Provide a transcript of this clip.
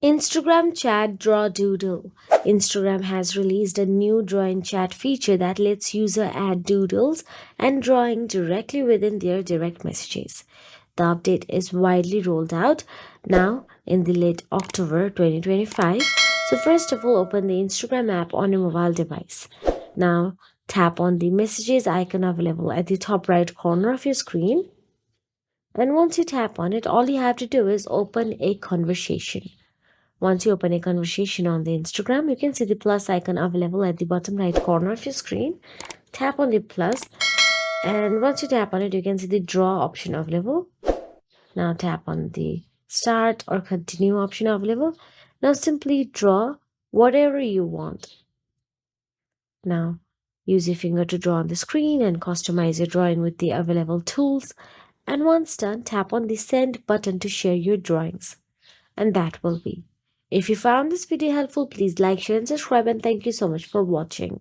Instagram Chat Draw Doodle. Instagram has released a new drawing chat feature that lets user add doodles and drawing directly within their direct messages. The update is widely rolled out now in the late October 2025. So first of all, open the Instagram app on your mobile device. Now tap on the messages icon available at the top right corner of your screen. And once you tap on it, all you have to do is open a conversation. Once you open a conversation on the Instagram, you can see the plus icon available at the bottom right corner of your screen. Tap on the plus, and once you tap on it, you can see the draw option available. Now tap on the start or continue option available. Now simply draw whatever you want. Now use your finger to draw on the screen and customize your drawing with the available tools. And once done, tap on the send button to share your drawings. And that will be. If you found this video helpful, please like, share, and subscribe. And thank you so much for watching.